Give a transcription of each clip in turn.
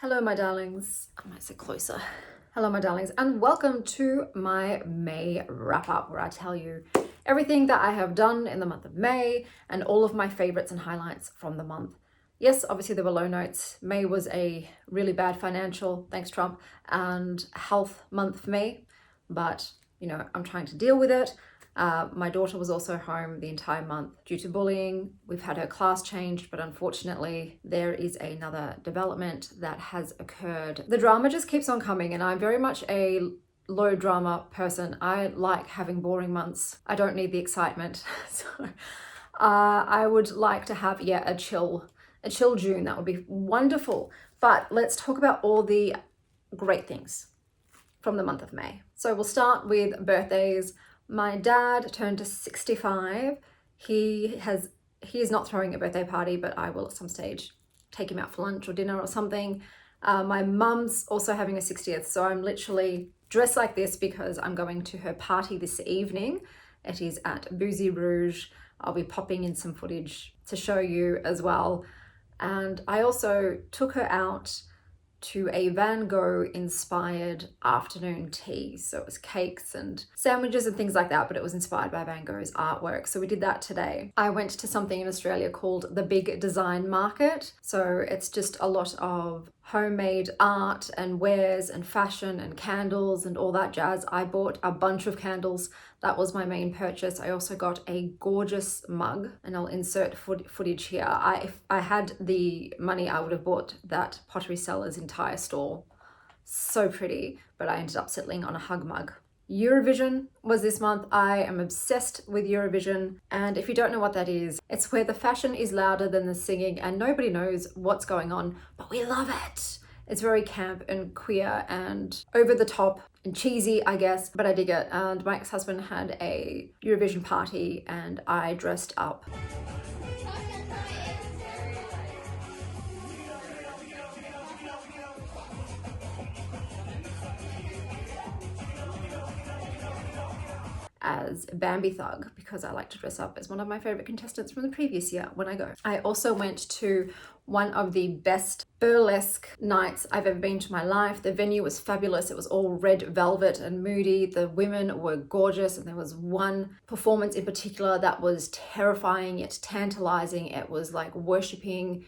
Hello, my darlings. I might sit closer. Hello, my darlings, and welcome to my May wrap up, where I tell you everything that I have done in the month of May and all of my favorites and highlights from the month. Yes, obviously there were low notes. May was a really bad financial, thanks Trump, and health month for me, but you know, I'm trying to deal with it. My daughter was also home the entire month due to bullying. We've had her class changed, but unfortunately there is another development that has occurred. The drama just keeps on coming, and I'm very much a low drama person. I like having boring months. I don't need the excitement. So I would like to have, a chill June. That would be wonderful. But let's talk about all the great things from the month of May. So we'll start with birthdays. My dad turned 65. He is not throwing a birthday party, but I will at some stage take him out for lunch or dinner or something. My mum's also having a 60th, so I'm literally dressed like this because I'm going to her party this evening. It is at Boozy Rouge. I'll be popping in some footage to show you as well. And I also took her out to a Van Gogh inspired afternoon tea. So it was cakes and sandwiches and things like that, but it was inspired by Van Gogh's artwork. So we did that today. I went to something in Australia called the Big Design Market. So it's just a lot of homemade art and wares and fashion and candles and all that jazz. I bought a bunch of candles. That was my main purchase. I also got a gorgeous mug, and I'll insert footage here. If I had the money, I would have bought that pottery seller's entire store. So pretty, but I ended up settling on a hug mug. Eurovision was this month. I am obsessed with Eurovision, and if you don't know what that is, it's where the fashion is louder than the singing and nobody knows what's going on, but we love it. It's very camp and queer and over the top and cheesy, I guess, but I dig it. And my ex-husband had a Eurovision party and I dressed up. As Bambi Thug, because I like to dress up as one of my favorite contestants from the previous year when I go. I also went to one of the best burlesque nights I've ever been to in my life. The venue was fabulous. It was all red velvet and moody. The women were gorgeous, and there was one performance in particular that was terrifying yet tantalizing. It was like worshipping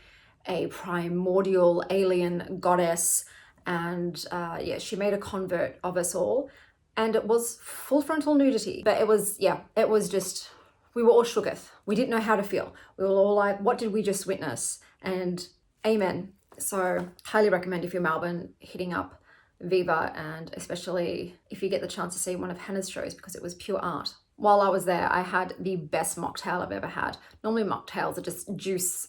a primordial alien goddess, and she made a convert of us all. And it was full frontal nudity, but it was just, we were all shooketh. We didn't know how to feel. We were all like, what did we just witness? And amen. So highly recommend, if you're Melbourne, hitting up Viva, and especially if you get the chance to see one of Hannah's shows, because it was pure art. While I was there, I had the best mocktail I've ever had. Normally mocktails are just juice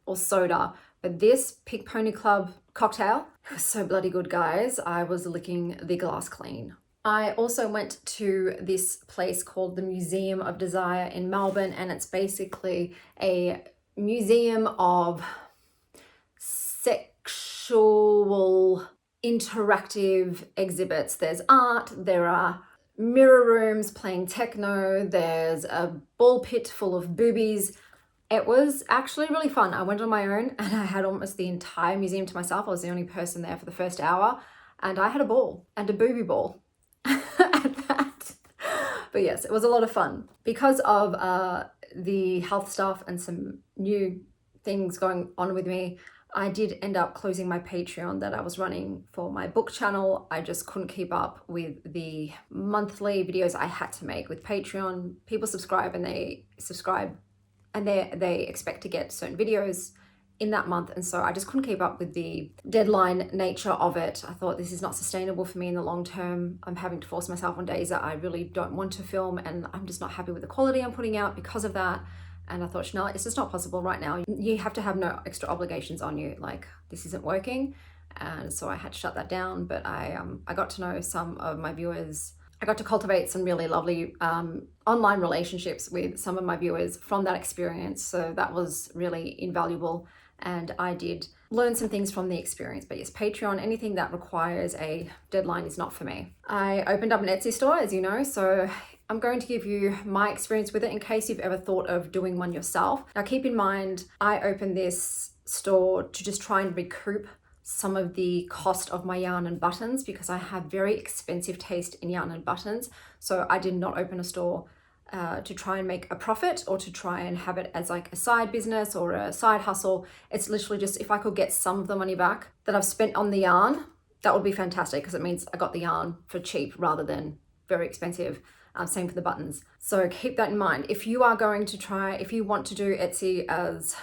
or soda, but this Pink Pony Club cocktail, it was so bloody good, guys. I was licking the glass clean. I also went to this place called the Museum of Desire in Melbourne, and it's basically a museum of sexual interactive exhibits. There's art, there are mirror rooms playing techno, there's a ball pit full of boobies. It was actually really fun. I went on my own and I had almost the entire museum to myself. I was the only person there for the first hour, and I had a ball and a booby ball. At that. But yes, it was a lot of fun. Because of the health stuff and some new things going on with me, I did end up closing my Patreon that I was running for my book channel. I just couldn't keep up with the monthly videos I had to make with Patreon. People subscribe and they expect to get certain videos in that month, and so I just couldn't keep up with the deadline nature of it. I thought, this is not sustainable for me in the long term. I'm having to force myself on days that I really don't want to film, and I'm just not happy with the quality I'm putting out because of that. And I thought, Chanel, it's just not possible right now. You have to have no extra obligations on you. Like, this isn't working. And so I had to shut that down. But I got to know some of my viewers. I got to cultivate some really lovely online relationships with some of my viewers from that experience. So that was really invaluable. And I did learn some things from the experience. But yes, Patreon, anything that requires a deadline is not for me. I opened up an Etsy store, as you know, so I'm going to give you my experience with it in case you've ever thought of doing one yourself. Now keep in mind, I opened this store to just try and recoup some of the cost of my yarn and buttons because I have very expensive taste in yarn and buttons. So I did not open a store to try and make a profit or to try and have it as like a side business or a side hustle. It's literally just if I could get some of the money back that I've spent on the yarn, that would be fantastic because it means I got the yarn for cheap rather than very expensive. Same for the buttons. So keep that in mind. If you are going to try, if you want to do Etsy as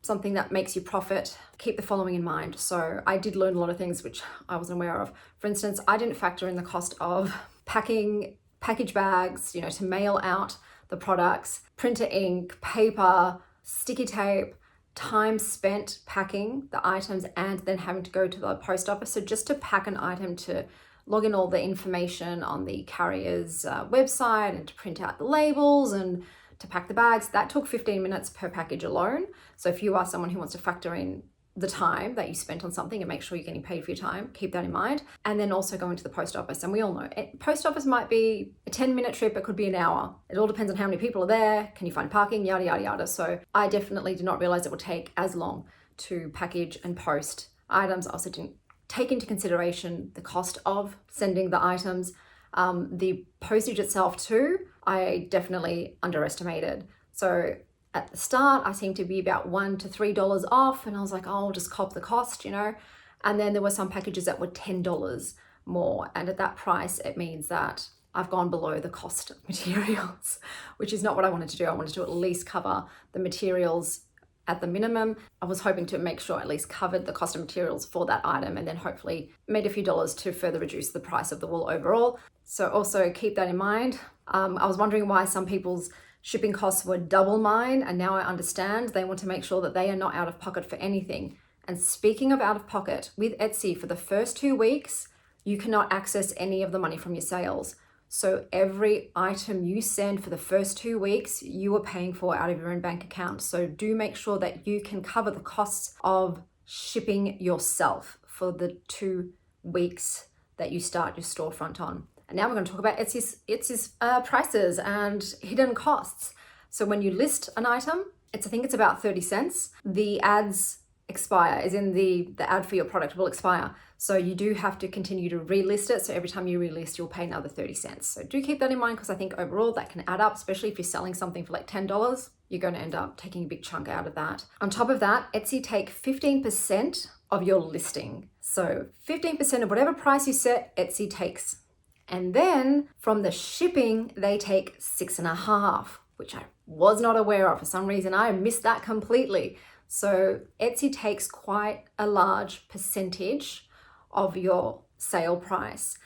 something that makes you profit, keep the following in mind. So I did learn a lot of things which I wasn't aware of. For instance, I didn't factor in the cost of packing package bags, to mail out the products, printer ink, paper, sticky tape, time spent packing the items and then having to go to the post office. So just to pack an item, to log in all the information on the carrier's website and to print out the labels and to pack the bags, that took 15 minutes per package alone. So if you are someone who wants to factor in the time that you spent on something and make sure you're getting paid for your time, keep that in mind. And then also going to the post office. And we all know post office might be a 10-minute trip, it could be an hour. It all depends on how many people are there, can you find parking, yada, yada, yada. So I definitely did not realize it would take as long to package and post items. I also didn't take into consideration the cost of sending the items. The postage itself too, I definitely underestimated. So at the start, I seemed to be about $1 to $3 off, and I was like, oh, I'll just cop the cost, And then there were some packages that were $10 more. And at that price, it means that I've gone below the cost of materials, which is not what I wanted to do. I wanted to at least cover the materials at the minimum. I was hoping to make sure I at least covered the cost of materials for that item and then hopefully made a few dollars to further reduce the price of the wool overall. So also keep that in mind. I was wondering why some people's shipping costs were double mine, and now I understand. They want to make sure that they are not out of pocket for anything. And speaking of out of pocket, with Etsy, for the first 2 weeks, you cannot access any of the money from your sales. So every item you send for the first 2 weeks, you are paying for out of your own bank account. So do make sure that you can cover the costs of shipping yourself for the 2 weeks that you start your storefront on. And now we're going to talk about Etsy's prices and hidden costs. So when you list an item, I think it's about 30 cents. The ads expire, as in the ad for your product will expire. So you do have to continue to relist it. So every time you relist, you'll pay another 30 cents. So do keep that in mind because I think overall that can add up, especially if you're selling something for like $10, you're going to end up taking a big chunk out of that. On top of that, Etsy take 15% of your listing. So 15% of whatever price you set, Etsy takes. And then from the shipping, they take 6.5%, which I was not aware of. For some reason, I missed that completely. So Etsy takes quite a large percentage of your sale price.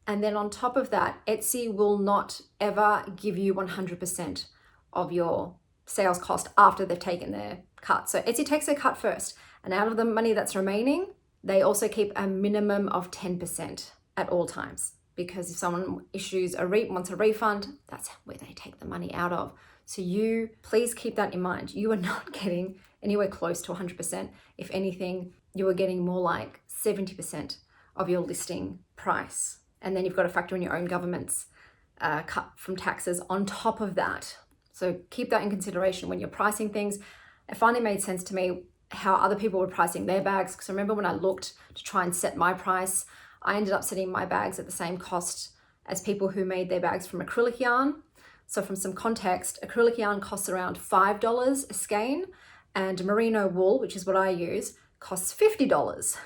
And then on top of that, Etsy will not ever give you 100% of your sales cost after they've taken their cut. So Etsy takes their cut first. And out of the money that's remaining, they also keep a minimum of 10% at all times. Because if someone wants a refund, that's where they take the money out of. So you please keep that in mind. You are not getting anywhere close to 100%. If anything, you are getting more like 70% of your listing price. And then you've got to factor in your own government's cut from taxes on top of that. So keep that in consideration when you're pricing things. It finally made sense to me how other people were pricing their bags. Because I remember when I looked to try and set my price, I ended up setting my bags at the same cost as people who made their bags from acrylic yarn. So from some context, acrylic yarn costs around $5 a skein, and merino wool, which is what I use, costs $50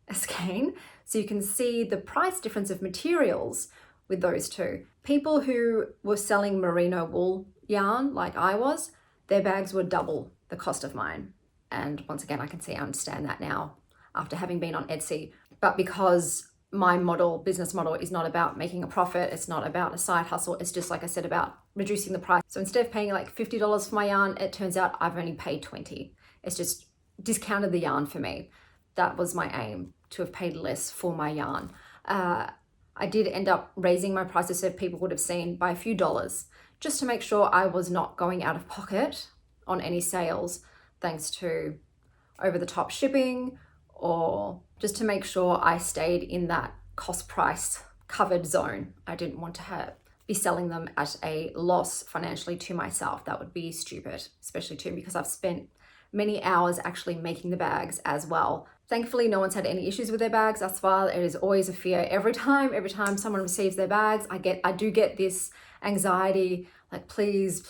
a skein. So you can see the price difference of materials with those two. People who were selling merino wool yarn, like I was, their bags were double the cost of mine. And once again, I understand that now after having been on Etsy. But because my business model is not about making a profit. It's not about a side hustle. It's just, like I said, about reducing the price. So instead of paying like $50 for my yarn, it turns out I've only paid $20. It's just discounted the yarn for me. That was my aim, to have paid less for my yarn. I did end up raising my prices so people would have seen by a few dollars, just to make sure I was not going out of pocket on any sales, thanks to over-the-top shipping, or just to make sure I stayed in that cost price covered zone. I didn't want to be selling them at a loss financially to myself. That would be stupid, especially too because I've spent many hours actually making the bags as well. Thankfully, no one's had any issues with their bags thus far. It is always a fear every time someone receives their bags. I do get this anxiety, like, please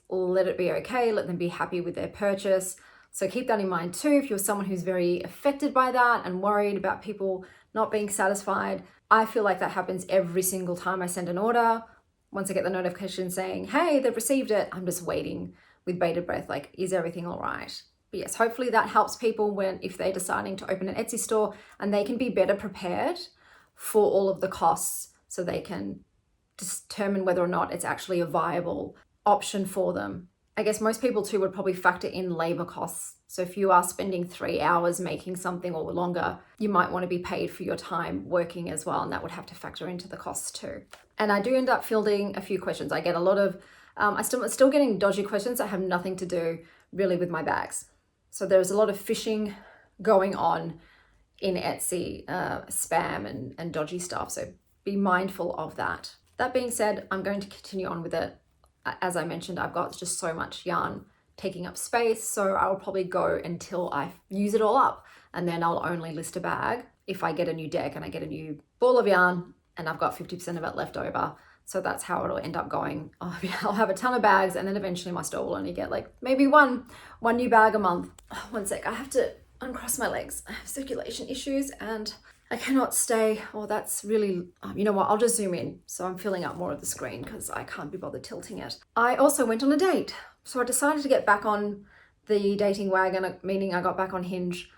let it be okay. Let them be happy with their purchase. So keep that in mind too. If you're someone who's very affected by that and worried about people not being satisfied, I feel like that happens every single time I send an order. Once I get the notification saying, hey, they've received it, I'm just waiting with bated breath, like, is everything all right? But yes, hopefully that helps people if they're deciding to open an Etsy store, and they can be better prepared for all of the costs so they can determine whether or not it's actually a viable option for them. I guess most people too would probably factor in labor costs. So if you are spending 3 hours making something or longer, you might want to be paid for your time working as well, and that would have to factor into the costs too. And I do end up fielding a few questions. I get a lot of, I'm still getting dodgy questions that have nothing to do really with my bags. So there's a lot of phishing going on in Etsy, spam and dodgy stuff. So be mindful of that. That being said, I'm going to continue on with it. As I mentioned, I've got just so much yarn taking up space, so I'll probably go until I use it all up, and then I'll only list a bag if I get a new deck and I get a new ball of yarn and I've got 50% of it left over. So that's how it'll end up going. I'll have a ton of bags, and then eventually my store will only get like maybe one new bag a month. One sec, I have to uncross my legs. I have circulation issues and I cannot stay. Oh, that's really, you know what, I'll just zoom in. So I'm filling up more of the screen because I can't be bothered tilting it. I also went on a date. So I decided to get back on the dating wagon, meaning I got back on Hinge.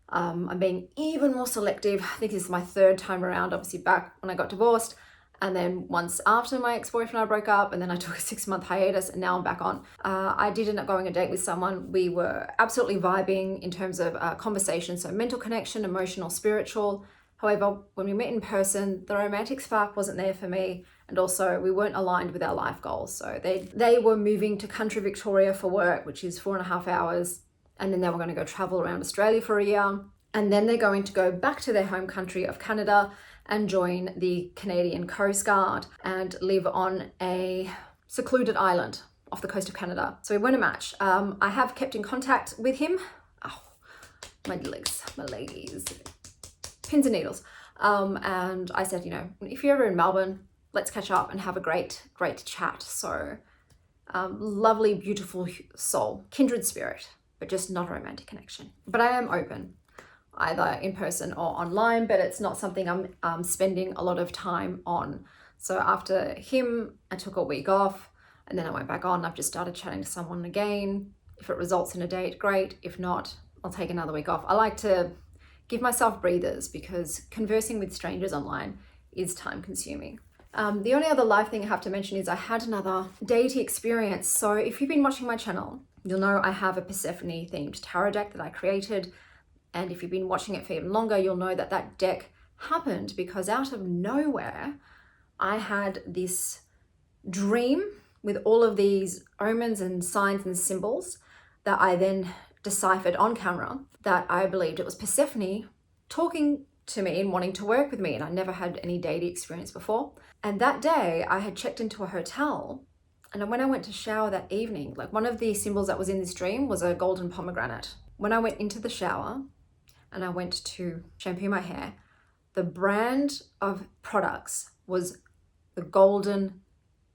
I'm being even more selective. I think this is my third time around, obviously back when I got divorced. And then once after my ex-boyfriend and I broke up, and then I took a 6-month hiatus, and now I'm back on. I did end up going on a date with someone. We were absolutely vibing in terms of conversation, so mental connection, emotional, spiritual. However, when we met in person, the romantic spark wasn't there for me, and also we weren't aligned with our life goals. So they were moving to country Victoria for work, which is 4.5 hours, and then they were going to go travel around Australia for a year, and then they're going to go back to their home country of Canada and join the Canadian Coast Guard and live on a secluded island off the coast of Canada. So we weren't a match. I have kept in contact with him. Oh, my legs, pins and needles. And I said, you know, if you're ever in Melbourne, let's catch up and have a great chat. So lovely, beautiful soul, kindred spirit, but just not a romantic connection. But I am open, either in person or online, but it's not something I'm spending a lot of time on. So after him, I took a week off, and then I went back on. I've just started chatting to someone again. If it results in a date, great. If not, I'll take another week off. I like to give myself breathers because conversing with strangers online is time consuming. The only other live thing I have to mention is I had another Deity experience. So if you've been watching my channel, you'll know I have a Persephone themed tarot deck that I created. And if you've been watching it for even longer, you'll know that that deck happened because out of nowhere, I had this dream with all of these omens and signs and symbols that I then deciphered on camera, that I believed it was Persephone talking to me and wanting to work with me. And I never had any Deity experience before. And that day I had checked into a hotel, and when I went to shower that evening, like one of the symbols that was in this dream was a golden pomegranate. When I went into the shower and I went to shampoo my hair, the brand of products was the golden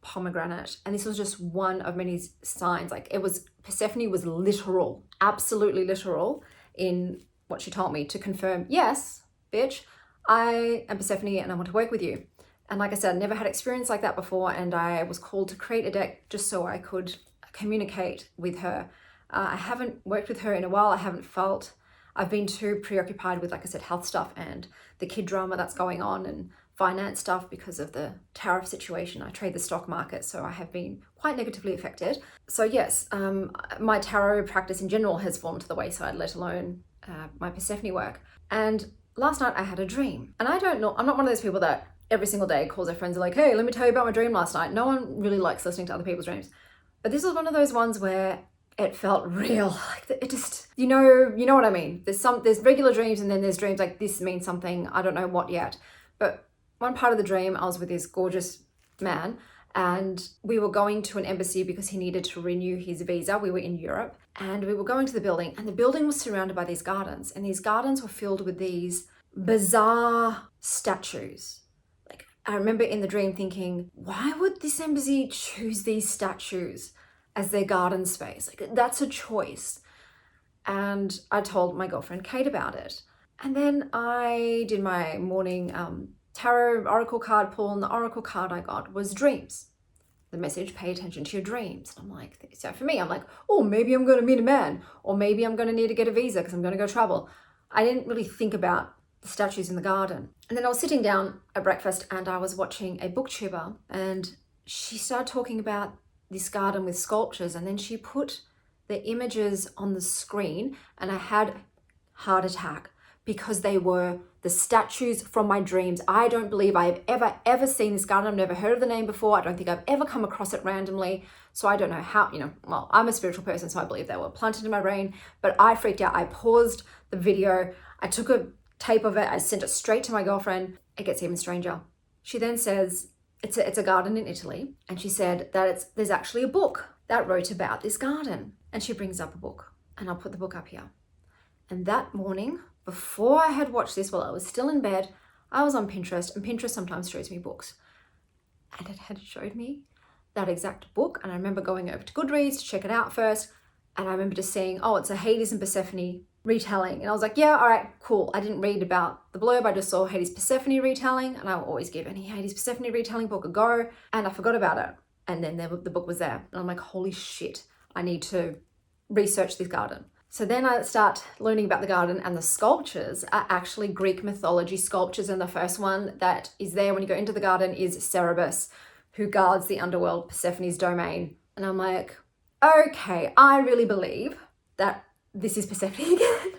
pomegranate. And this was just one of many signs. Like it was, Persephone was literal, absolutely literal in what she told me to confirm, yes, bitch, I am Persephone and I want to work with you. And like I said, I never had experience like that before. And I was called to create a deck just so I could communicate with her. I haven't worked with her in a while. I've been too preoccupied with, like I said, health stuff and the kid drama that's going on and finance stuff because of the tariff situation. I trade the stock market, so I have been quite negatively affected. So yes, my tarot practice in general has fallen to the wayside, let alone my Persephone work. And last night I had a dream. And I don't know, I'm not one of those people that every single day calls their friends like, hey, let me tell you about my dream last night. No one really likes listening to other people's dreams. But this was one of those ones where it felt real. Like it just, you know what I mean? There's regular dreams, and then there's dreams like this means something, I don't know what yet. But one part of the dream, I was with this gorgeous man, and we were going to an embassy because he needed to renew his visa. We were in Europe, and we were going to the building, and the building was surrounded by these gardens, and these gardens were filled with these bizarre statues. Like, I remember in the dream thinking, why would this embassy choose these statues as their garden space? Like, that's a choice. And I told my girlfriend Kate about it. And then I did my morning tarot oracle card pull, and the oracle card I got was dreams. The message, pay attention to your dreams. And I'm like, so for me, I'm like, oh, maybe I'm going to meet a man, or maybe I'm going to need to get a visa because I'm going to go travel. I didn't really think about the statues in the garden. And then I was sitting down at breakfast and I was watching a booktuber, and she started talking about this garden with sculptures, and then she put the images on the screen, and I had a heart attack because they were the statues from my dreams. I don't believe I've ever seen this garden. I've never heard of the name before. I don't think I've ever come across it randomly. So I don't know how, well, I'm a spiritual person, so I believe they were planted in my brain, but I freaked out. I paused the video. I took a tape of it. I sent it straight to my girlfriend. It gets even stranger. She then says, it's a garden in Italy. And she said that there's actually a book that wrote about this garden. And she brings up a book, and I'll put the book up here. And that morning, before I had watched this, while I was still in bed, I was on Pinterest, and Pinterest sometimes shows me books. And it had showed me that exact book. And I remember going over to Goodreads to check it out first. And I remember just seeing, oh, it's a Hades and Persephone retelling. And I was like, yeah, all right, cool. I didn't read about the blurb. I just saw Hades Persephone retelling, and I will always give any Hades Persephone retelling book a go. And I forgot about it. And then the book was there. And I'm like, holy shit, I need to research this garden. So then I start learning about the garden, and the sculptures are actually Greek mythology sculptures. And the first one that is there when you go into the garden is Cerberus, who guards the underworld, Persephone's domain. And I'm like, okay, I really believe that this is Persephone again,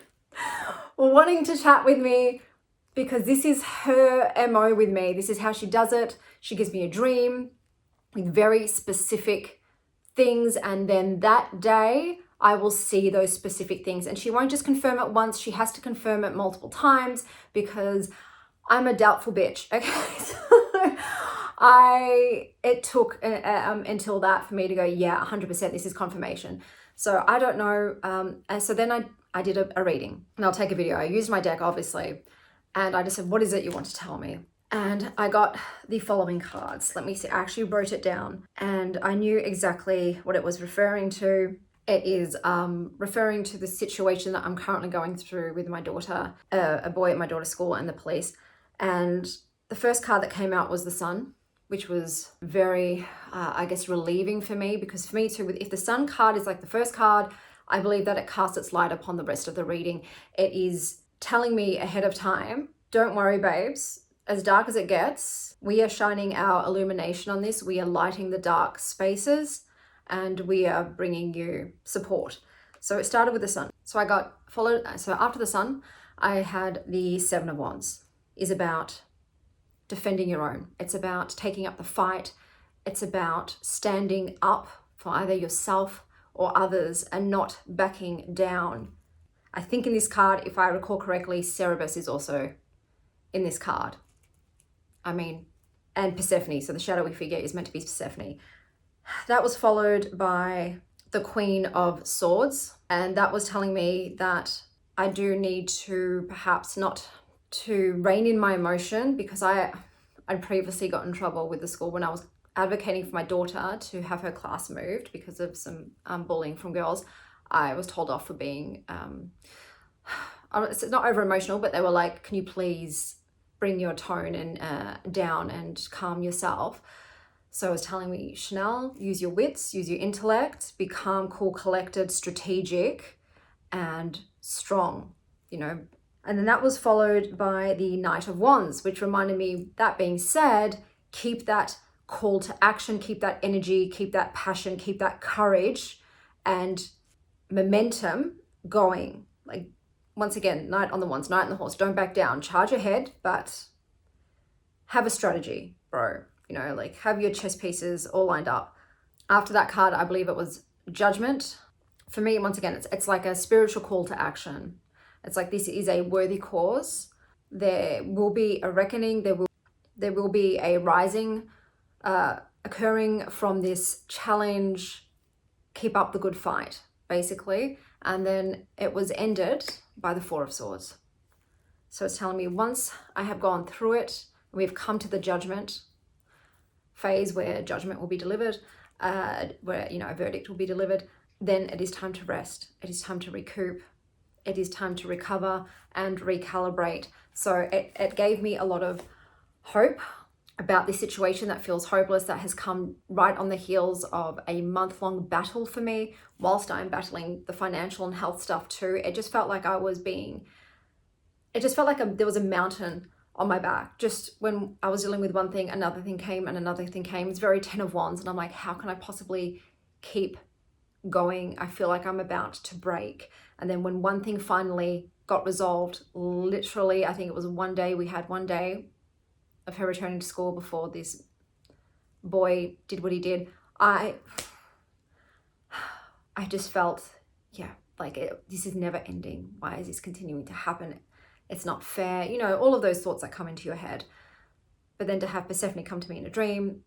wanting to chat with me, because this is her MO with me. This is how she does it. She gives me a dream with very specific things, and then that day I will see those specific things, and she won't just confirm it once. She has to confirm it multiple times, because I'm a doubtful bitch. Okay, so it took until that for me to go, yeah, 100%, this is confirmation. So I don't know. And so then I did a reading, and I'll take a video. I used my deck, obviously, and I just said, what is it you want to tell me? And I got the following cards. Let me see, I actually wrote it down, and I knew exactly what it was referring to. It is referring to the situation that I'm currently going through with my daughter, a boy at my daughter's school, and the police. And the first card that came out was the Sun, which was very, I guess, relieving for me, because for me too, if the Sun card is like the first card, I believe that it casts its light upon the rest of the reading. It is telling me ahead of time, don't worry, babes. As dark as it gets, we are shining our illumination on this. We are lighting the dark spaces, and we are bringing you support. So it started with the Sun. So after the Sun, I had the Seven of Wands. Is about defending your own. It's about taking up the fight. It's about standing up for either yourself or others and not backing down. I think in this card, if I recall correctly, Cerberus is also in this card. And Persephone, so the shadowy figure is meant to be Persephone. That was followed by the Queen of Swords, and that was telling me that I do need to perhaps not to rein in my emotion, because I'd previously got in trouble with the school when I was advocating for my daughter to have her class moved because of some bullying from girls. I was told off for being, it's not over emotional, but they were like, can you please bring your tone and down and calm yourself? So it was telling me, Chanel, use your wits, use your intellect, be calm, cool, collected, strategic, and strong, And then that was followed by the Knight of Wands, which reminded me, that being said, keep that call to action, keep that energy, keep that passion, keep that courage and momentum going. Like, once again, Knight on the Wands, Knight on the Horse, don't back down, charge ahead, but have a strategy, bro. Like, have your chess pieces all lined up. After that card, I believe it was Judgment. For me, once again, it's like a spiritual call to action. It's like, this is a worthy cause. There will be a reckoning. There will be a rising occurring from this challenge, keep up the good fight, basically. And then it was ended by the Four of Swords. So it's telling me once I have gone through it, we've come to the judgment phase where judgment will be delivered, where, you know, a verdict will be delivered, then it is time to rest. It is time to recoup. It is time to recover and recalibrate. So it gave me a lot of hope about this situation that feels hopeless, that has come right on the heels of a month-long battle for me, whilst I'm battling the financial and health stuff too. It just felt like there was a mountain on my back. Just when I was dealing with one thing, another thing came and another thing came. It's very 10 of Wands. And I'm like, how can I possibly keep going? I feel like I'm about to break. And then when one thing finally got resolved, literally, I think it was we had one day of her returning to school before this boy did what he did. I just felt, this is never ending. Why is this continuing to happen? It's not fair. You know, all of those thoughts that come into your head. But then to have Persephone come to me in a dream,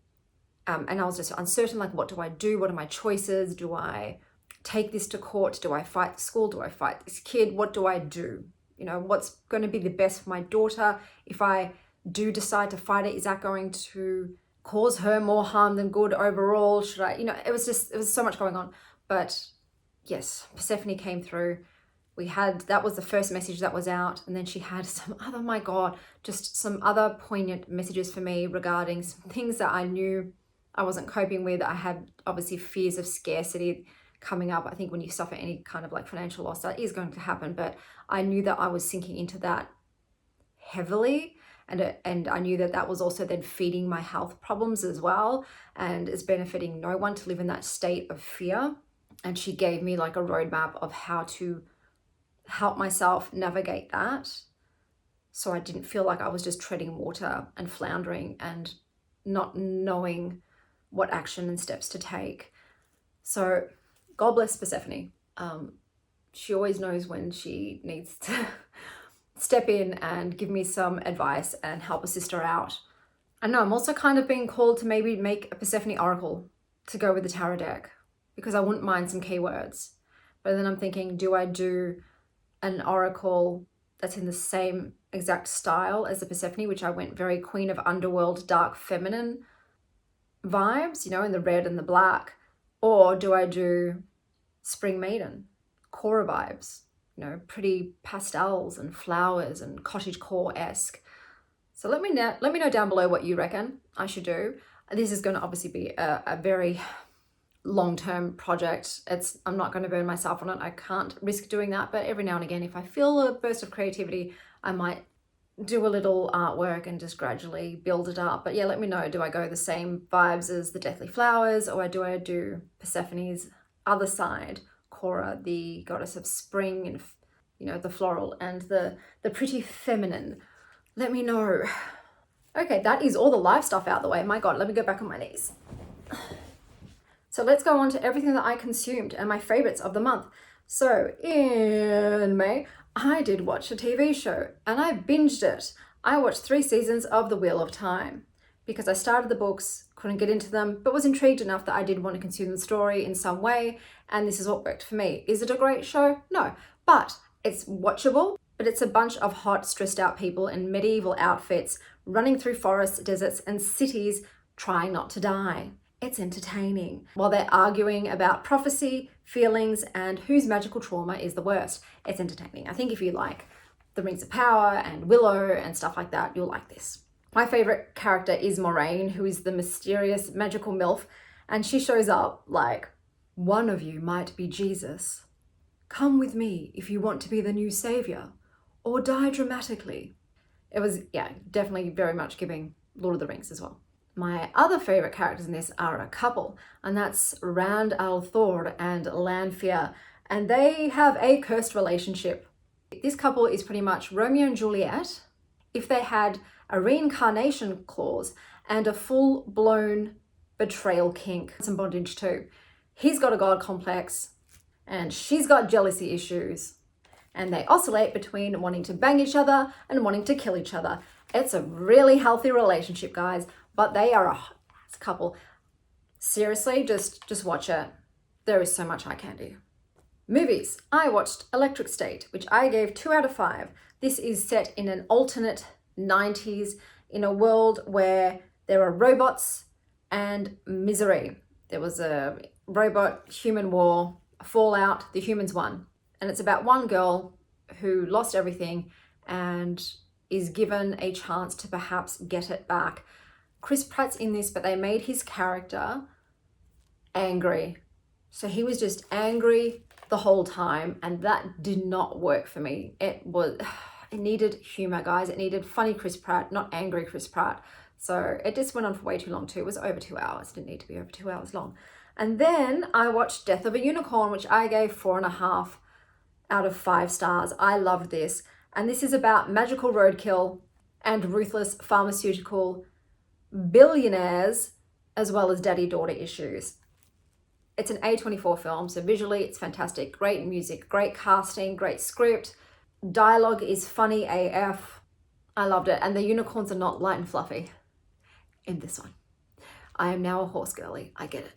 and I was just uncertain, like, what do I do? What are my choices? Do I take this to court? Do I fight the school? Do I fight this kid? What do I do? You know, what's going to be the best for my daughter? If I do decide to fight it, is that going to cause her more harm than good overall? Should I, it was so much going on. But yes, Persephone came through. That was the first message that was out. And then she had some other poignant messages for me regarding some things that I knew I wasn't coping with. I had obviously fears of scarcity coming up. I think when you suffer any kind of like financial loss, that is going to happen. But I knew that I was sinking into that heavily. And I knew that was also then feeding my health problems as well. And it's benefiting no one to live in that state of fear. And she gave me like a roadmap of how to help myself navigate that, so I didn't feel like I was just treading water and floundering and not knowing what action and steps to take. So God bless Persephone. She always knows when she needs to step in and give me some advice and help a sister out. I know I'm also kind of being called to maybe make a Persephone oracle to go with the tarot deck, because I wouldn't mind some keywords. But then I'm thinking, do I do an oracle that's in the same exact style as the Persephone, which I went very Queen of Underworld, dark feminine vibes, in the red and the black? Or do I do Spring Maiden, Cora vibes, pretty pastels and flowers and cottagecore-esque? So let me know down below what you reckon I should do. This is going to obviously be a very long-term project. I'm not going to burn myself on it. I can't risk doing that. But every now and again, if I feel a burst of creativity, I might do a little artwork and just gradually build it up. But yeah, let me know. Do I go the same vibes as the Deathly Flowers, or do I do Persephone's other side, Cora, the goddess of spring and the floral and the pretty feminine? Let me know. Okay, that is all the live stuff out the way. My God, let me go back on my knees. So let's go on to everything that I consumed and my favorites of the month. So in May, I did watch a TV show and I binged it. I watched 3 seasons of The Wheel of Time because I started the books, couldn't get into them, but was intrigued enough that I did want to consume the story in some way. And this is what worked for me. Is it a great show? No, but it's watchable. But it's a bunch of hot, stressed out people in medieval outfits running through forests, deserts, and cities trying not to die. It's entertaining while they're arguing about prophecy, feelings, and whose magical trauma is the worst. It's entertaining. I think if you like The Rings of Power and Willow and stuff like that, you'll like this. My favorite character is Moraine, who is the mysterious magical MILF, and she shows up like, one of you might be Jesus. Come with me if you want to be the new savior, or die dramatically. It was, definitely very much giving Lord of the Rings as well. My other favorite characters in this are a couple, and that's Rand al'Thor and Lanfear, and they have a cursed relationship. This couple is pretty much Romeo and Juliet if they had a reincarnation clause and a full-blown betrayal kink. Some bondage too. He's got a god complex, and she's got jealousy issues, and they oscillate between wanting to bang each other and wanting to kill each other. It's a really healthy relationship, guys. But they are a couple. Seriously, just watch it. There is so much eye candy. Movies. I watched Electric State, which I gave 2 out of 5. This is set in an alternate 90s in a world where there are robots and misery. There was a robot-human war, a fallout, the humans won. And it's about one girl who lost everything and is given a chance to perhaps get it back. Chris Pratt's in this, but they made his character angry. So he was just angry the whole time, and that did not work for me. It needed humor, guys. It needed funny Chris Pratt, not angry Chris Pratt. So it just went on for way too long too. It was over 2 hours. It didn't need to be over 2 hours long. And then I watched Death of a Unicorn, which I gave 4.5 out of 5 stars. I loved this. And this is about magical roadkill and ruthless pharmaceutical billionaires, as well as daddy-daughter issues. It's an A24 film, so visually it's fantastic. Great music, great casting, great script. Dialogue is funny AF. I loved it. And the unicorns are not light and fluffy in this one. I am now a horse girly. I get it.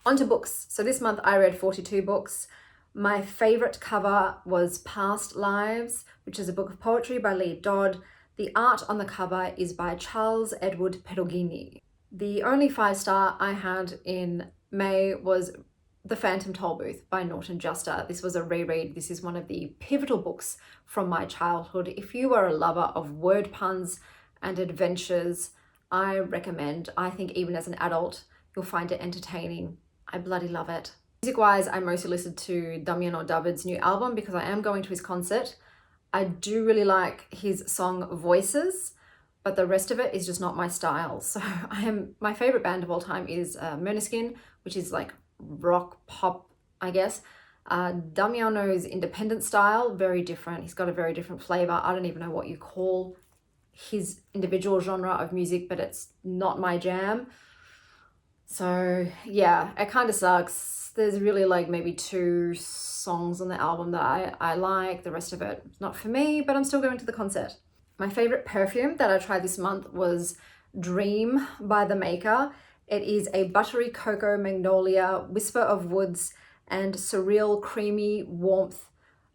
On to books. So this month I read 42 books. My favorite cover was Past Lives, which is a book of poetry by Lee Dodd. The art on the cover is by Charles Edward Perugini. The only 5-star I had in May was The Phantom Tollbooth by Norton Juster. This was a reread. This is one of the pivotal books from my childhood. If you are a lover of word puns and adventures, I recommend. I think even as an adult, you'll find it entertaining. I bloody love it. Music-wise, I mostly listened to Damiano David's new album because I am going to his concert. I do really like his song Voices, but the rest of it is just not my style. So my favorite band of all time is Måneskin, which is like rock pop, I guess. Damiano's independent style, very different. He's got a very different flavor. I don't even know what you call his individual genre of music, but it's not my jam. So yeah, it kind of sucks. There's really like maybe 2 songs on the album that I like. The rest of it, not for me, but I'm still going to the concert. My favorite perfume that I tried this month was Dream by The Maker. It is a buttery cocoa magnolia, whisper of woods, and surreal creamy warmth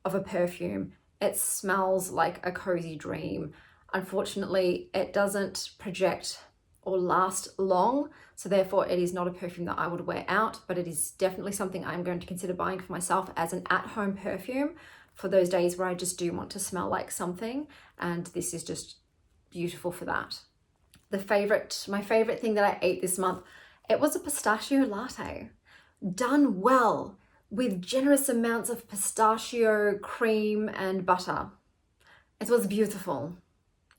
of a perfume. It smells like a cozy dream. Unfortunately, it doesn't project or last long, so therefore it is not a perfume that I would wear out, but it is definitely something I'm going to consider buying for myself as an at-home perfume for those days where I just do want to smell like something, and this is just beautiful for that. My favorite thing that I ate this month, it was a pistachio latte, done well with generous amounts of pistachio cream and butter. It was beautiful.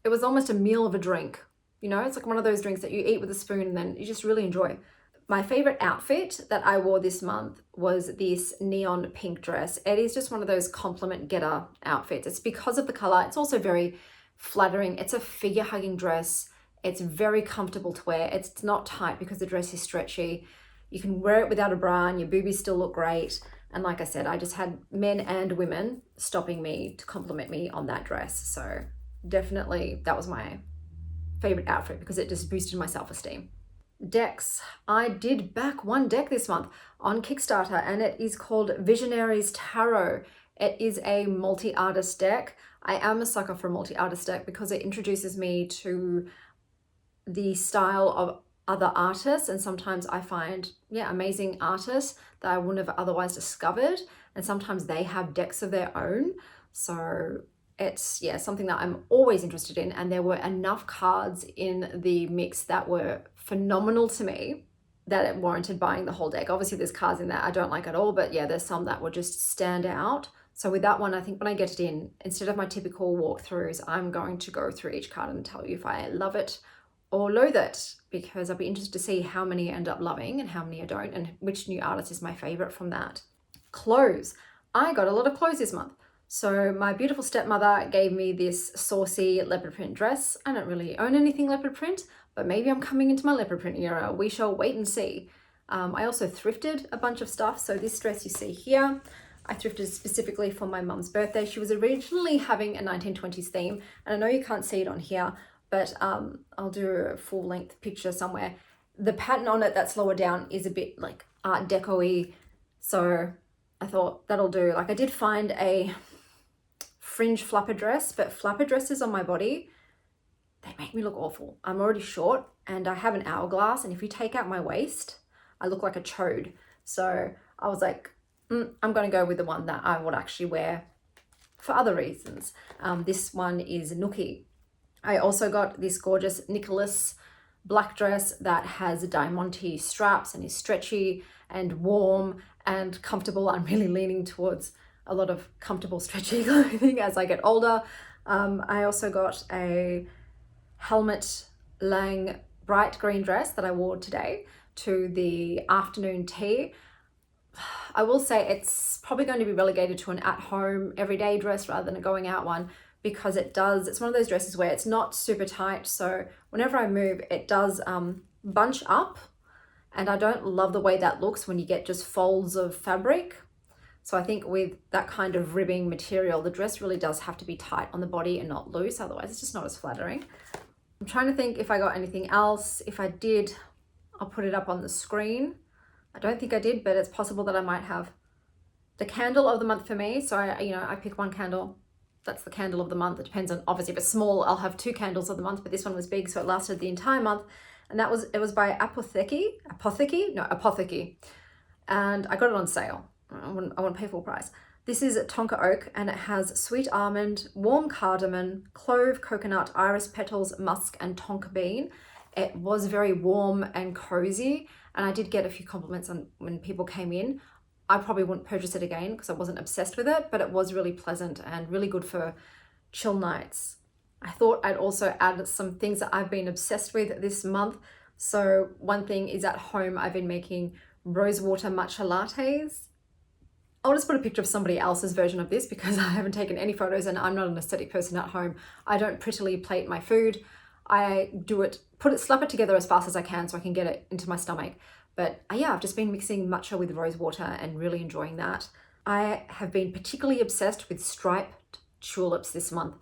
It was almost a meal of a drink. You know, it's like one of those drinks that you eat with a spoon and then you just really enjoy. My favorite outfit that I wore this month was this neon pink dress. It is just one of those compliment getter outfits. It's because of the color. It's also very flattering. It's a figure hugging dress. It's very comfortable to wear. It's not tight because the dress is stretchy. You can wear it without a bra and your boobies still look great. And like I said, I just had men and women stopping me to compliment me on that dress. So definitely that was my favorite outfit because it just boosted my self-esteem. Decks. I did back one deck this month on Kickstarter and it is called Visionaries Tarot. It is a multi-artist deck. I am a sucker for a multi-artist deck because it introduces me to the style of other artists, and sometimes I find amazing artists that I wouldn't have otherwise discovered, and sometimes they have decks of their own. So it's something that I'm always interested in, and there were enough cards in the mix that were phenomenal to me that it warranted buying the whole deck. Obviously there's cards in there I don't like at all, but there's some that would just stand out. So with that one, I think when I get it in, instead of my typical walkthroughs, I'm going to go through each card and tell you if I love it or loathe it, because I'll be interested to see how many I end up loving and how many I don't, and which new artist is my favorite from that. Clothes. I got a lot of clothes this month. So my beautiful stepmother gave me this saucy leopard print dress. I don't really own anything leopard print, but maybe I'm coming into my leopard print era. We shall wait and see. I also thrifted a bunch of stuff. So this dress you see here, I thrifted specifically for my mum's birthday. She was originally having a 1920s theme, and I know you can't see it on here, but I'll do a full length picture somewhere. the pattern on it that's lower down is a bit like Art Deco-y. So I thought that'll do. Like I did find a fringe flapper dress, but flapper dresses on my body, they make me look awful. I'm already short and I have an hourglass, and if you take out my waist, I look like a chode. So I was like, I'm going to go with the one that I would actually wear for other reasons. This one is Nookie. I also got this gorgeous Nicholas black dress that has diamante straps and is stretchy and warm and comfortable. I'm really leaning towards a lot of comfortable stretchy clothing as I get older. I also got a Helmut Lang bright green dress that I wore today to the afternoon tea. I will say it's probably going to be relegated to an at-home everyday dress rather than a going out one, because it's one of those dresses where it's not super tight, so whenever I move it does bunch up, and I don't love the way that looks when you get just folds of fabric. So I think with that kind of ribbing material, the dress really does have to be tight on the body and not loose, otherwise it's just not as flattering. I'm trying to think if I got anything else. If I did, I'll put it up on the screen. I don't think I did, but it's possible that I might have. The candle of the month for me, so I pick one candle. That's the candle of the month. It depends on, obviously if it's small, I'll have 2 candles of the month, but this one was big, so it lasted the entire month. And it was by Apotheke, and I got it on sale. I want to pay full price. This is Tonka Oak, and it has sweet almond, warm cardamom, clove, coconut, iris petals, musk, and tonka bean. It was very warm and cozy, and I did get a few compliments on when people came in. I probably wouldn't purchase it again because I wasn't obsessed with it, but it was really pleasant and really good for chill nights. I thought I'd also add some things that I've been obsessed with this month. So one thing is, at home I've been making rosewater matcha lattes. I'll just put a picture of somebody else's version of this because I haven't taken any photos and I'm not an aesthetic person at home. I don't prettily plate my food. I do it, slap it together as fast as I can so I can get it into my stomach. But yeah, I've just been mixing matcha with rose water and really enjoying that. I have been particularly obsessed with striped tulips this month,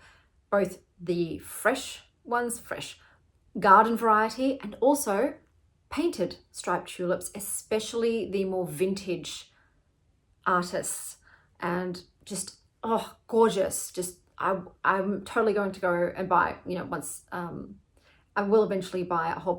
both the fresh garden variety and also painted striped tulips, especially the more vintage artists, and just gorgeous. I'm totally going to go and buy, once I will eventually buy a whole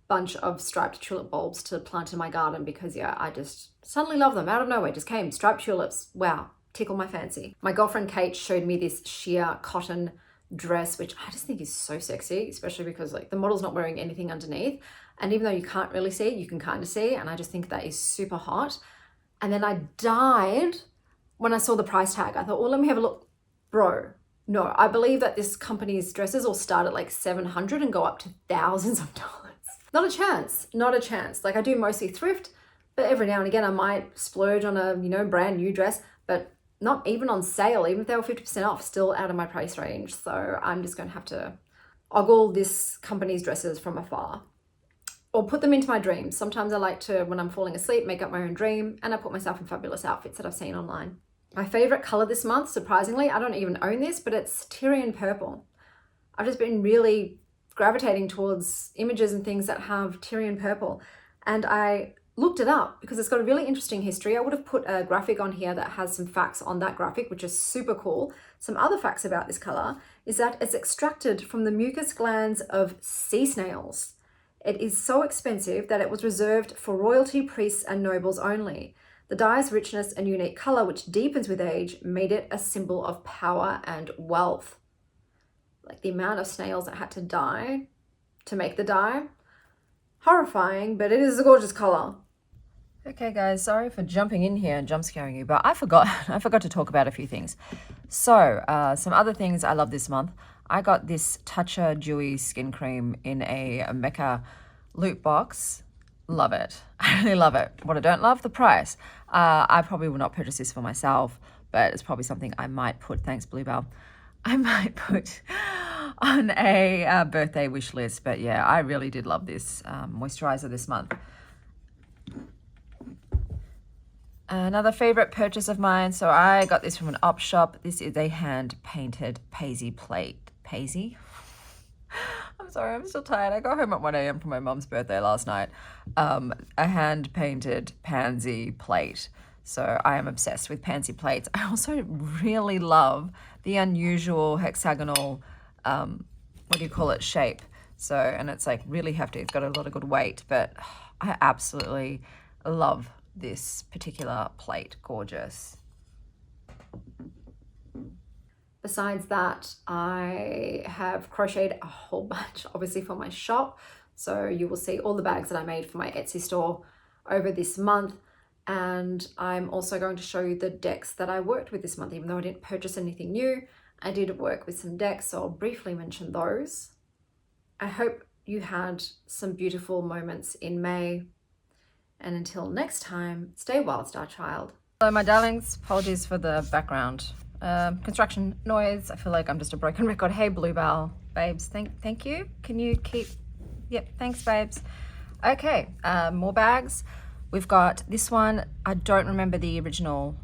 bunch of striped tulip bulbs to plant in my garden, because I just suddenly love them out of nowhere. Just came striped tulips. Wow, tickle my fancy. My girlfriend Kate showed me this sheer cotton dress, which I just think is so sexy, especially because the model's not wearing anything underneath, and even though you can't really see, you can kind of see, and I just think that is super hot. And then I died when I saw the price tag. I thought, well, let me have a look. Bro, no, I believe that this company's dresses all start at $700 and go up to thousands of dollars. Not a chance, not a chance. I do mostly thrift, but every now and again I might splurge on a, brand new dress, but not even on sale. Even if they were 50% off, still out of my price range. So I'm just going to have to ogle this company's dresses from afar, or put them into my dreams. Sometimes I like to, when I'm falling asleep, make up my own dream, and I put myself in fabulous outfits that I've seen online. My favorite color this month, surprisingly, I don't even own this, but it's Tyrian purple. I've just been really gravitating towards images and things that have Tyrian purple, and I looked it up because it's got a really interesting history. I would have put a graphic on here that has some facts on that graphic, which is super cool. Some other facts about this color is that it's extracted from the mucus glands of sea snails. It is so expensive that it was reserved for royalty, priests, and nobles only. The dye's richness and unique color, which deepens with age, made it a symbol of power and wealth. The amount of snails that had to die to make the dye, horrifying, but it is a gorgeous color. Okay guys, sorry for jumping in here and jump scaring you, but I forgot to talk about a few things. So some other things I love this month. I got this Toucher Dewy Skin Cream in a Mecca loot box. Love it. I really love it. What I don't love, the price. I probably will not purchase this for myself, but it's probably something I might put, thanks Bluebell, I might put on a birthday wish list. But yeah, I really did love this moisturizer this month. Another favorite purchase of mine, so I got this from an op shop. This is a hand-painted Paisy plate. Paisy? I'm sorry, I'm still tired. I got home at 1 a.m. from my mum's birthday last night. A hand-painted pansy plate. So I am obsessed with pansy plates. I also really love the unusual hexagonal, what do you call it, shape. So, and it's like really hefty. It's got a lot of good weight, but I absolutely love this particular plate. Gorgeous. Besides that, I have crocheted a whole bunch, obviously, for my shop. So you will see all the bags that I made for my Etsy store over this month. And I'm also going to show you the decks that I worked with this month. Even though I didn't purchase anything new, I did work with some decks, so I'll briefly mention those. I hope you had some beautiful moments in May. And until next time, stay wild, Star Child. Hello, my darlings. Apologies for the background construction noise. I feel like I'm just a broken record. Hey, Bluebell babes, thank you. Can you keep? Yep, thanks, babes. Okay, more bags. We've got this one. I don't remember the original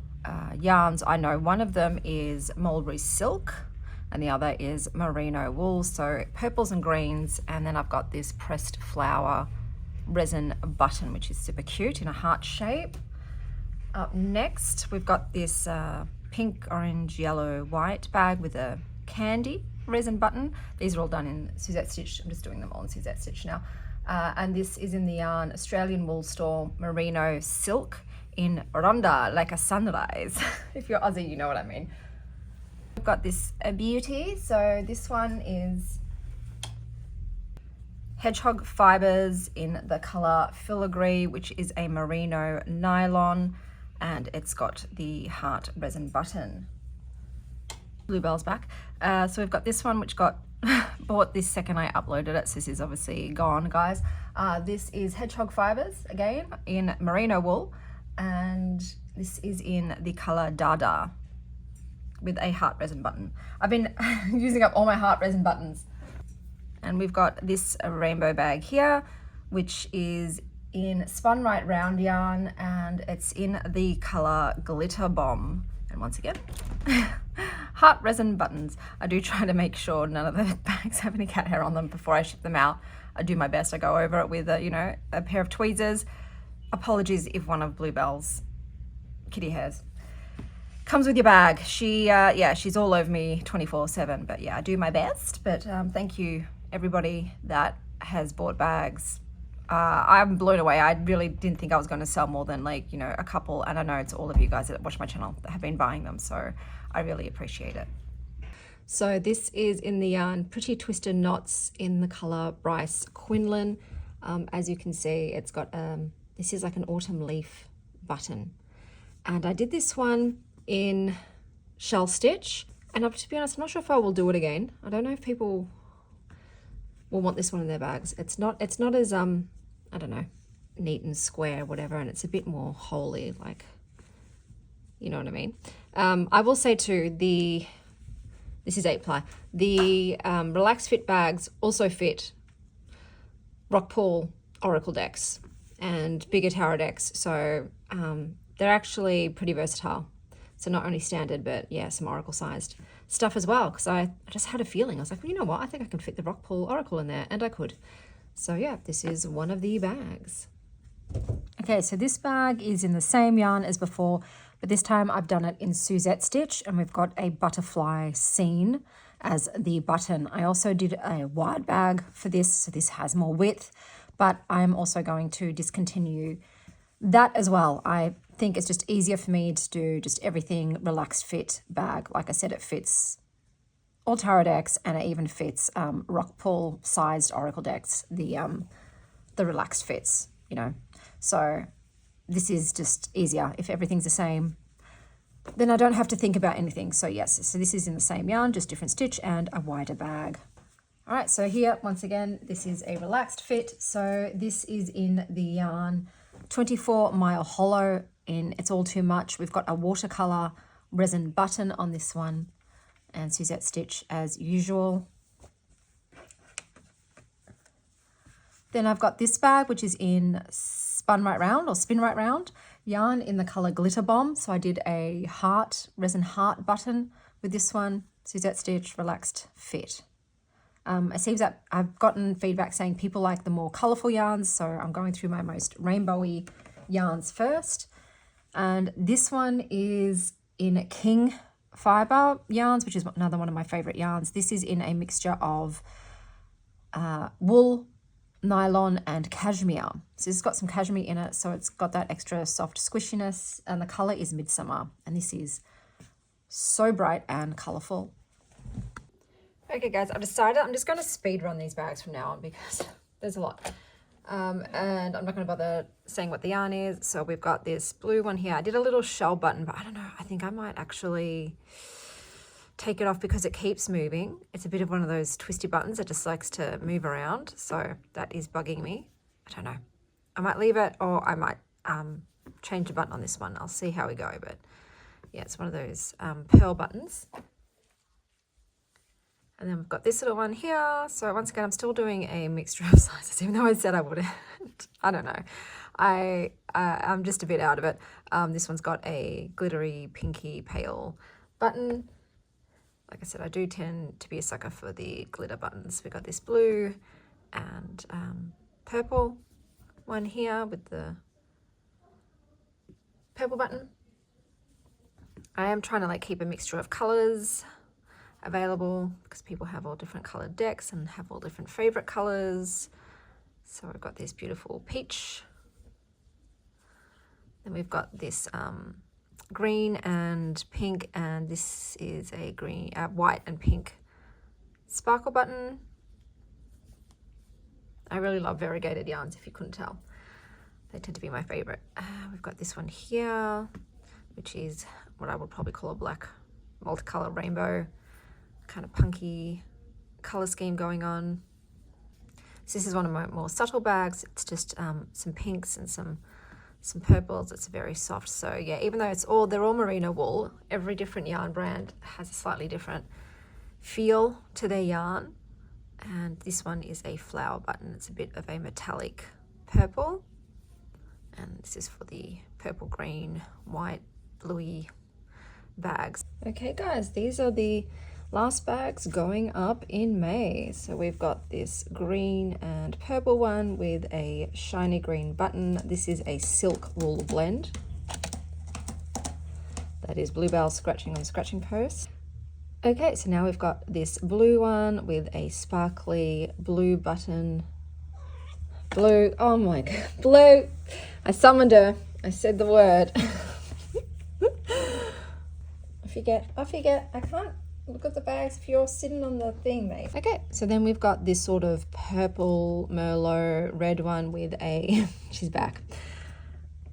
yarns. I know one of them is mulberry silk and the other is merino wool. So purples and greens. And then I've got this pressed flower resin button, which is super cute in a heart shape. Up next, we've got this pink, orange, yellow, white bag with a candy resin button. These are all done in Suzette Stitch. I'm just doing them all in Suzette Stitch now. And this is in the yarn Australian Wool Store Merino Silk in Rhonda, like a sunrise. If you're Aussie, you know what I mean. I've got this beauty. So this one is hedgehog fibers in the color filigree, which is a merino nylon, and it's got the heart resin button. Bluebell's back. So we've got this one, which got bought this second I uploaded it, so this is obviously gone, guys. This is hedgehog fibers, again, in merino wool, and this is in the color Dada with a heart resin button. I've been using up all my heart resin buttons. And we've got this rainbow bag here, which is in spun right round yarn, and it's in the color Glitter Bomb. And once again, heart resin buttons. I do try to make sure none of the bags have any cat hair on them before I ship them out. I do my best. I go over it with a pair of tweezers. Apologies if one of Bluebell's kitty hairs comes with your bag. She's all over me 24/7, but yeah, I do my best. But thank you everybody that has bought bags. I'm blown away. I really didn't think I was going to sell more than a couple, and I know it's all of you guys that watch my channel that have been buying them, so I really appreciate it. So this is in the yarn Pretty Twisted Knots in the color Bryce Quinlan. As you can see, it's got this is like an autumn leaf button, and I did this one in shell stitch, and to be honest, I'm not sure if I will do it again. I don't know if people will want this one in their bags. It's not as I don't know, neat and square, whatever, and it's a bit more holy, like, you know what I mean. I will say too, this is 8-ply. The relaxed fit bags also fit Rockpool Oracle decks and bigger tarot decks, so they're actually pretty versatile. So not only standard, but yeah, some Oracle sized stuff as well, because I just had a feeling. I was like, well, you know what, I think I can fit the Rockpool Oracle in there, and I could. So yeah, this is one of the bags. Okay, so this bag is in the same yarn as before, but this time I've done it in Suzette Stitch, and we've got a butterfly scene as the button. I also did a wide bag for this, so this has more width, but I'm also going to discontinue that as well. I think it's just easier for me to do just everything relaxed fit bag. Like I said, it fits all tarot decks, and it even fits Rockpool sized Oracle decks, the relaxed fits, you know. So this is just easier. If everything's the same, then I don't have to think about anything. So yes, so this is in the same yarn, just different stitch and a wider bag. All right, so here, once again, this is a relaxed fit. So this is in the yarn 24 Mile Hollow in It's All Too Much. We've got a watercolor resin button on this one, and Suzette Stitch as usual. Then I've got this bag, which is in Spin Right Round yarn in the color Glitter Bomb. So I did a resin heart button with this one, Suzette Stitch relaxed fit. It seems that I've gotten feedback saying people like the more colorful yarns, so I'm going through my most rainbowy yarns first. And this one is in King Fiber yarns, which is another one of my favorite yarns. This is in a mixture of wool, nylon, and cashmere. So it's got some cashmere in it, so it's got that extra soft squishiness, and the color is Midsummer, and this is so bright and colorful. Okay guys, I've decided I'm just going to speed run these bags from now on because there's a lot. And I'm not going to bother saying what the yarn is. So we've got this blue one here. I did a little shell button, but I don't know. I think I might actually take it off because it keeps moving. It's a bit of one of those twisty buttons that just likes to move around. So that is bugging me. I don't know. I might leave it, or I might change the button on this one. I'll see how we go. But yeah, it's one of those pearl buttons. And then we've got this little one here. So once again, I'm still doing a mixture of sizes, even though I said I wouldn't. I don't know. I'm just a bit out of it. This one's got a glittery, pinky, pale button. Like I said, I do tend to be a sucker for the glitter buttons. We've got this blue and purple one here with the purple button. I am trying to like keep a mixture of colors available because people have all different colored decks and have all different favorite colors. So I've got this beautiful peach. Then we've got this green and pink, and this is a green, white and pink sparkle button. I really love variegated yarns, if you couldn't tell. They tend to be my favorite. We've got this one here, which is what I would probably call a black multicolor rainbow, kind of punky color scheme going on. So this is one of my more subtle bags. It's just some pinks and some purples. It's very soft. So yeah, even though they're all merino wool, every different yarn brand has a slightly different feel to their yarn. And this one is a flower button. It's a bit of a metallic purple. And this is for the purple, green, white, bluey bags. Okay guys, these are the last bags going up in May. So we've got this green and purple one with a shiny green button. This is a silk wool blend. That is Bluebell scratching on scratching post. Okay, so now we've got this blue one with a sparkly blue button. Blue, oh my god, blue. I summoned her. I said the word. I forget. I can't look at the bags if you're sitting on the thing, mate. Okay, so then we've got this sort of purple Merlot red one with a, she's back,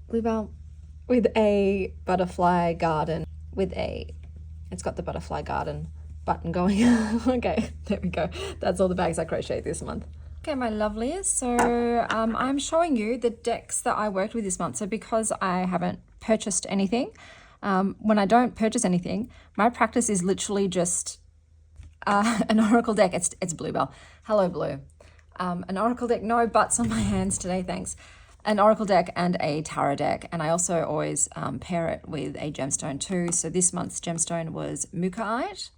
Bluebell, with a butterfly garden, it's got the butterfly garden button going. Okay, there we go. That's all the bags I crocheted this month. Okay, my lovelies, so I'm showing you the decks that I worked with this month. So because I haven't purchased anything, when I don't purchase anything, my practice is literally just an oracle deck. It's Bluebell. Hello, Blue. An oracle deck, no butts on my hands today, thanks. An oracle deck and a tarot deck. And I also always pair it with a gemstone too. So this month's gemstone was Mukaite,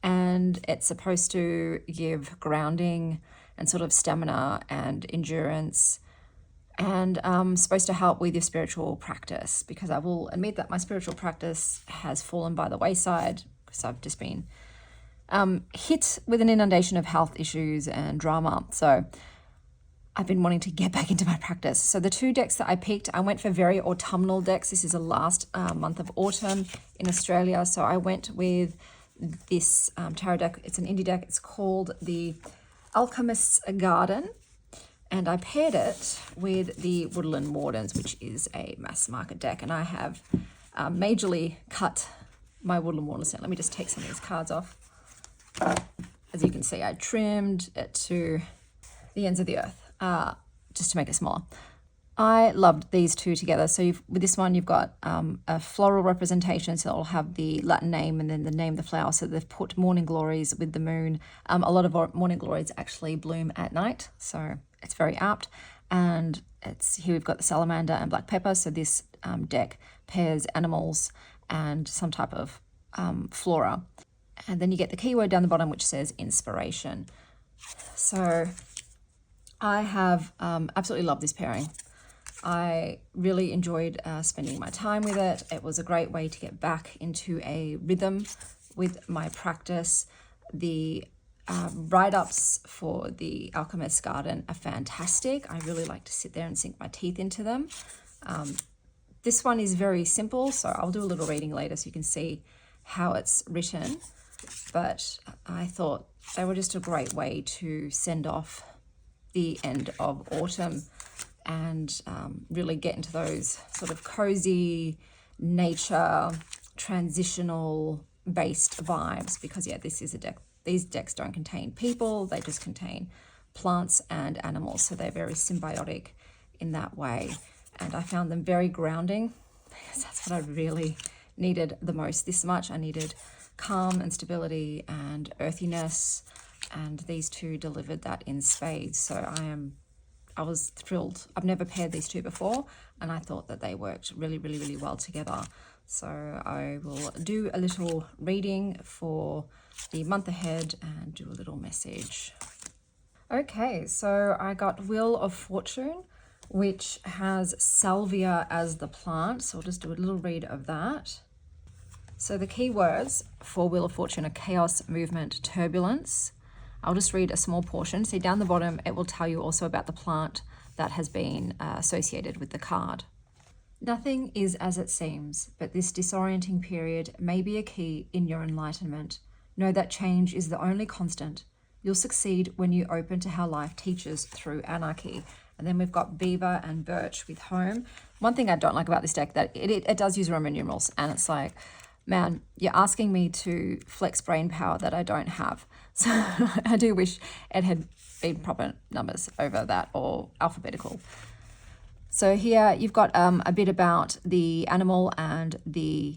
and it's supposed to give grounding and sort of stamina and endurance, and supposed to help with your spiritual practice, because I will admit that my spiritual practice has fallen by the wayside because I've just been hit with an inundation of health issues and drama. So I've been wanting to get back into my practice. So the two decks that I picked, I went for very autumnal decks. This is the last month of autumn in Australia. So I went with this tarot deck. It's an indie deck. It's called the Alchemist's Garden. And I paired it with the Woodland Wardens, which is a mass market deck. And I have majorly cut my Woodland Wardens down. Let me just take some of these cards off. As you can see, I trimmed it to the ends of the earth, just to make it smaller. I loved these two together. So with this one, you've got a floral representation. So it'll have the Latin name and then the name of the flower. So they've put morning glories with the moon. A lot of morning glories actually bloom at night. So it's very apt. And here we've got the salamander and black pepper. So this deck pairs animals and some type of flora. And then you get the keyword down the bottom, which says inspiration. So I have absolutely loved this pairing. I really enjoyed spending my time with it. It was a great way to get back into a rhythm with my practice. The write-ups for the Alchemist's Garden are fantastic. I really like to sit there and sink my teeth into them. This one is very simple, so I'll do a little reading later so you can see how it's written. But I thought they were just a great way to send off the end of autumn and really get into those sort of cozy nature transitional based vibes, because yeah, this is a deck. These decks don't contain people, they just contain plants and animals, so they're very symbiotic in that way. And I found them very grounding, because that's what I really needed the most this much. I needed calm and stability and earthiness, and these two delivered that in spades. So I was thrilled. I've never paired these two before, and I thought that they worked really, really, really well together. So I will do a little reading for the month ahead and do a little message. Okay, so I got Wheel of Fortune, which has salvia as the plant. So I'll just do a little read of that. So the key words for Wheel of Fortune are chaos, movement, turbulence. I'll just read a small portion. See, down the bottom, it will tell you also about the plant that has been associated with the card. Nothing is as it seems, but this disorienting period may be a key in your enlightenment. Know that change is the only constant. You'll succeed when you open to how life teaches through anarchy. And then we've got Beaver and Birch with Home. One thing I don't like about this deck, that it does use Roman numerals, and it's like, man, you're asking me to flex brain power that I don't have. So I do wish it had been proper numbers over that, or alphabetical. So here you've got a bit about the animal and the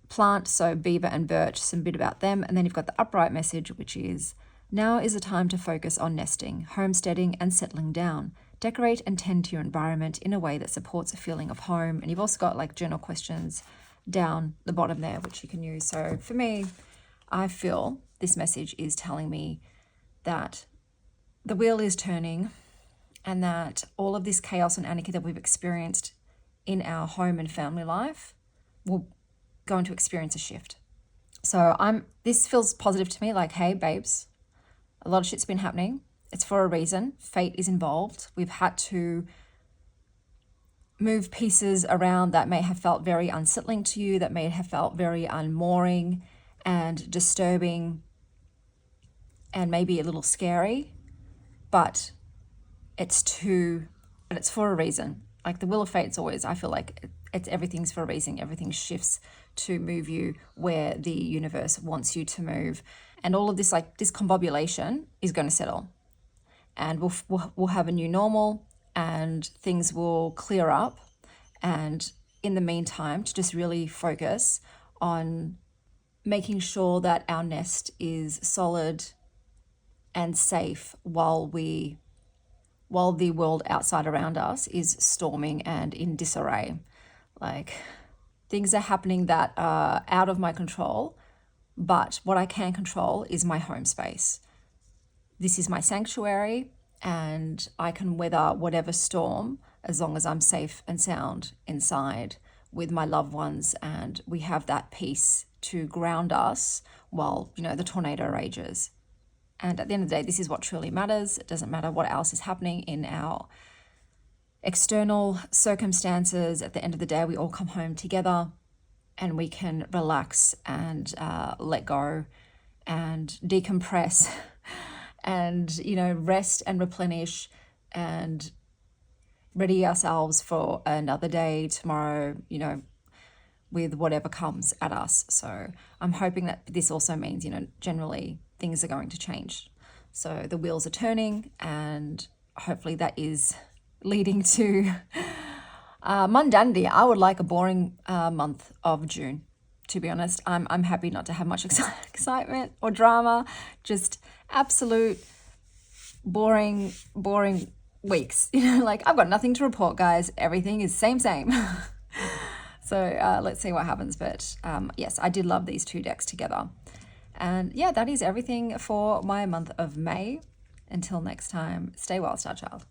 plant, so Beaver and Birch, some bit about them. And then you've got the upright message, which is, now is a time to focus on nesting, homesteading and settling down. Decorate and tend to your environment in a way that supports a feeling of home. And you've also got like journal questions down the bottom there, which you can use. So for me, I feel this message is telling me that the wheel is turning, and that all of this chaos and anarchy that we've experienced in our home and family life will going to experience a shift. So this feels positive to me, like, hey babes, a lot of shit's been happening. It's for a reason. Fate is involved. We've had to move pieces around that may have felt very unsettling to you, that may have felt very unmooring and disturbing and maybe a little scary, but it's for a reason. Like the Wheel of Fate's always, I feel like it's everything's for a reason. Everything shifts to move you where the universe wants you to move. And all of this, like discombobulation, is going to settle. And we'll have a new normal, and things will clear up. And in the meantime, to just really focus on making sure that our nest is solid and safe while the world outside around us is storming and in disarray. Like, things are happening that are out of my control, but what I can control is my home space. This is my sanctuary, and I can weather whatever storm as long as I'm safe and sound inside with my loved ones, and we have that peace to ground us while, the tornado rages. And at the end of the day, this is what truly matters. It doesn't matter what else is happening in our external circumstances. At the end of the day, we all come home together and we can relax and let go and decompress and, rest and replenish and ready ourselves for another day tomorrow, with whatever comes at us. So I'm hoping that this also means, generally things are going to change. So the wheels are turning, and hopefully that is leading to mundanity. I would like a boring month of June, to be honest. I'm happy not to have much excitement or drama, just absolute boring weeks. Like, I've got nothing to report, guys. Everything is same. So let's see what happens. But yes, I did love these two decks together. And yeah, that is everything for my month of May. Until next time, stay well, Star Child.